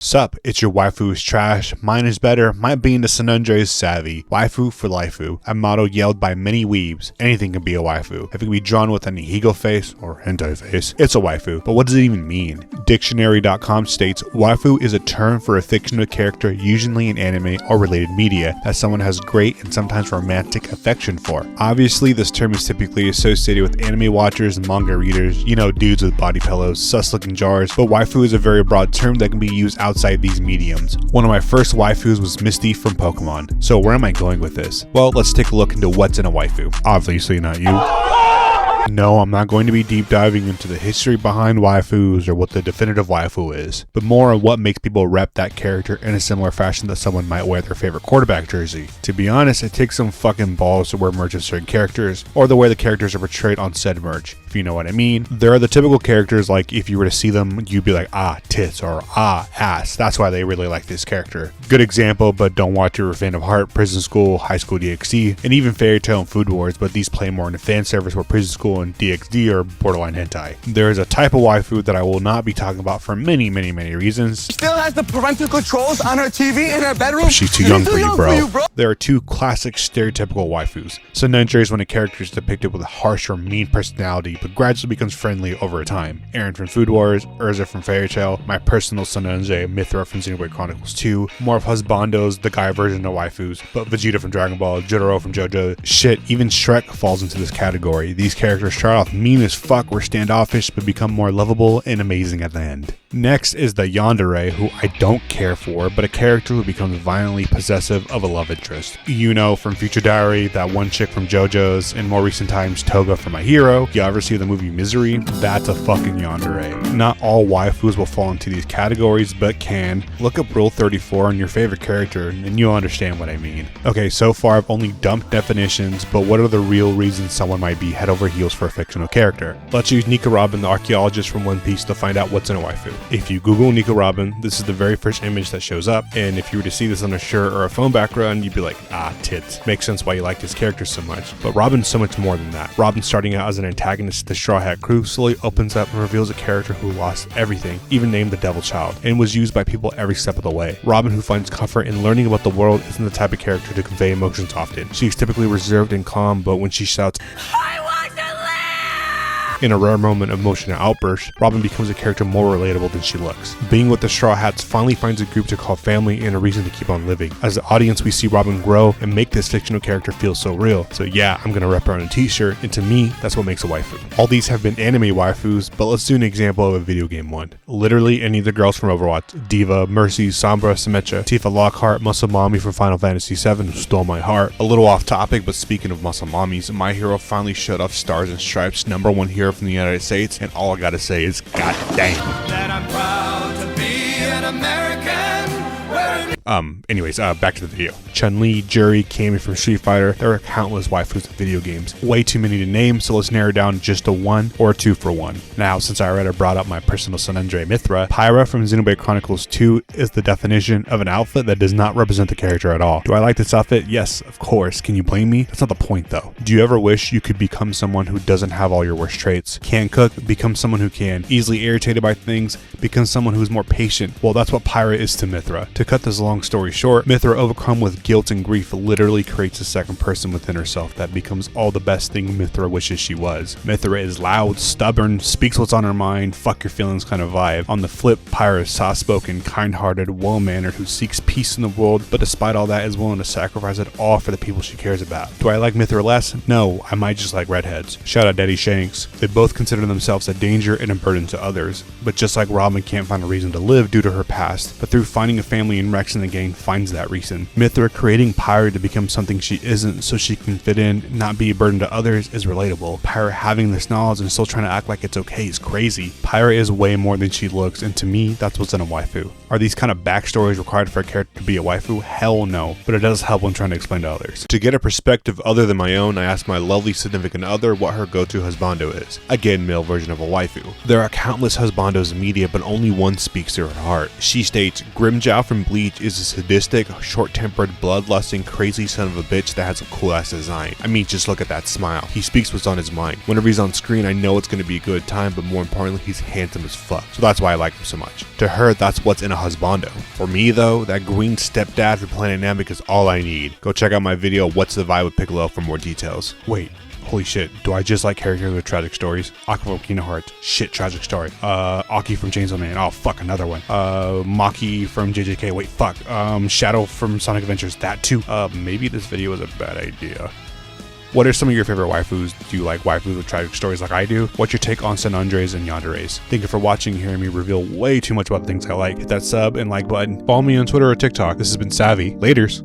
Sup, it's your waifu is trash, mine is better, might be into tsunderes Savi. Waifu for laifu, a motto yelled by many weebs. Anything can be a waifu. If it can be drawn with an Ehigo face, or hentai face, it's a waifu. But what does it even mean? Dictionary.com states, waifu is a term for a fictional character usually in anime or related media that someone has great and sometimes romantic affection for. Obviously, this term is typically associated with anime watchers and manga readers, you know, dudes with body pillows, sus-looking jars, but waifu is a very broad term that can be used outside these mediums. One of my first waifus was Misty from Pokemon. So where am I going with this? Well, let's take a look into what's in a waifu. Obviously not you. No, I'm not going to be deep diving into the history behind waifus or what the definitive waifu is, but more on what makes people rep that character in a similar fashion that someone might wear their favorite quarterback jersey. To be honest, it takes some fucking balls to wear merch of certain characters, or the way the characters are portrayed on said merch, if you know what I mean. There are the typical characters like if you were to see them, you'd be like, ah, tits, or ah, ass. That's why they really like this character. Good example, but don't watch your fan of Heart, Prison School, High School DxD, and even Fairy Tail and Food Wars, but these play more in a fan service where Prison School and DxD are borderline hentai. There is a type of waifu that I will not be talking about for many reasons. She still has the parental controls on her TV in her bedroom. She's too young for you, bro. There are two classic stereotypical waifus. Tsunderes is when a character is depicted with a harsh or mean personality, but gradually becomes friendly over time. Eren from Food Wars, Urza from Fairy Tail, my personal tsundere, Mythra from Xenoblade Chronicles 2, more of husbandos, the guy version of waifus, but Vegeta from Dragon Ball, Jotaro from JoJo. Shit, even Shrek falls into this category. These characters start off mean as fuck or standoffish, but become more lovable and amazing at the end. Next is the yandere, who I don't care for, but a character who becomes violently possessive of a love interest. You know, from Future Diary, that one chick from JoJo's, in more recent times, Toga from My Hero. You ever see the movie Misery? That's a fucking yandere. Not all waifus will fall into these categories, but can. Look up Rule 34 on your favorite character, and you'll understand what I mean. Okay, so far I've only dumped definitions, but what are the real reasons someone might be head over heels for a fictional character? Let's use Nico Robin, the archaeologist from One Piece, to find out what's in a waifu. If you Google Nico Robin, this is the very first image that shows up, and if you were to see this on a shirt or a phone background, you'd be like, ah, tits. Makes sense why you like this character so much. But Robin's so much more than that. Robin, starting out as an antagonist to the Straw Hat crew, slowly opens up and reveals a character who lost everything, even named the Devil Child, and was used by people every step of the way. Robin, who finds comfort in learning about the world, isn't the type of character to convey emotions often. She's typically reserved and calm, but when she shouts, in a rare moment of emotional outburst, Robin becomes a character more relatable than she looks. Being with the Straw Hats finally finds a group to call family and a reason to keep on living. As the audience, we see Robin grow and make this fictional character feel so real. So yeah, I'm gonna rep her on a t-shirt, and to me, that's what makes a waifu. All these have been anime waifus, but let's do an example of a video game one. Literally any of the girls from Overwatch: Diva, Mercy, Sombra, Symmetra, Tifa Lockhart, Muscle Mommy from Final Fantasy VII, who stole my heart. A little off topic, but speaking of Muscle Mommies, My Hero finally showed off Stars and Stripes, #1 hero from the United States, and all I gotta say is, god damn. That I'm proud to be an American. Anyways, back to the video. Chun-Li, Juri, Cammy from Street Fighter. There are countless waifus in video games. Way too many to name, so let's narrow down just to one or two for one. Now, since I already brought up my personal tsundere Mythra, Pyra from Xenoblade Chronicles 2 is the definition of an outfit that does not represent the character at all. Do I like this outfit? Yes, of course. Can you blame me? That's not the point though. Do you ever wish you could become someone who doesn't have all your worst traits? Can't cook, become someone who can. Easily irritated by things, become someone who's more patient. Well, that's what Pyra is to Mythra. To cut this long story short, Mythra, overcome with guilt and grief, literally creates a second person within herself that becomes all the best thing Mythra wishes she was. Mythra is loud, stubborn, speaks what's on her mind, fuck your feelings kind of vibe. On the flip, Pyra is soft-spoken, kind-hearted, well-mannered, who seeks peace in the world, but despite all that is willing to sacrifice it all for the people she cares about. Do I like Mythra less? No, I might just like redheads. Shout out Daddy Shanks. They both consider themselves a danger and a burden to others, but just like Robin can't find a reason to live due to her past, but through finding a family and Rex in the gang finds that reason. Mythra creating Pyra to become something she isn't so she can fit in, not be a burden to others, is relatable. Pyra having this knowledge and still trying to act like it's okay is crazy. Pyra is way more than she looks, and to me, that's what's in a waifu. Are these kind of backstories required for a character to be a waifu? Hell no, but it does help when trying to explain to others. To get a perspective other than my own, I asked my lovely significant other what her go-to husbando is. Again, male version of a waifu. There are countless husbandos in media, but only one speaks to her heart. She states, Grimjow from Bleach is a sadistic, short-tempered, bloodlusting, crazy son of a bitch that has a cool-ass design. I mean, just look at that smile. He speaks what's on his mind. Whenever he's on screen, I know it's going to be a good time, but more importantly, he's handsome as fuck. So that's why I like him so much. To her, that's what's in a husbando. For me, though, that green stepdad for Planet Namek is all I need. Go check out my video, What's the Vibe with Piccolo, for more details. Wait. Holy shit, do I just like characters with tragic stories? Aqua from Kingdom Hearts, shit, tragic story. Aki from Chainsaw Man, oh fuck, another one. Maki from JJK, wait, fuck. Shadow from Sonic Adventures, that too. Maybe this video was a bad idea. What are some of your favorite waifus? Do you like waifus with tragic stories like I do? What's your take on tsunderes and yanderes? Thank you for watching and hearing me reveal way too much about the things I like. Hit that sub and like button. Follow me on Twitter or TikTok. This has been Savi. Laters.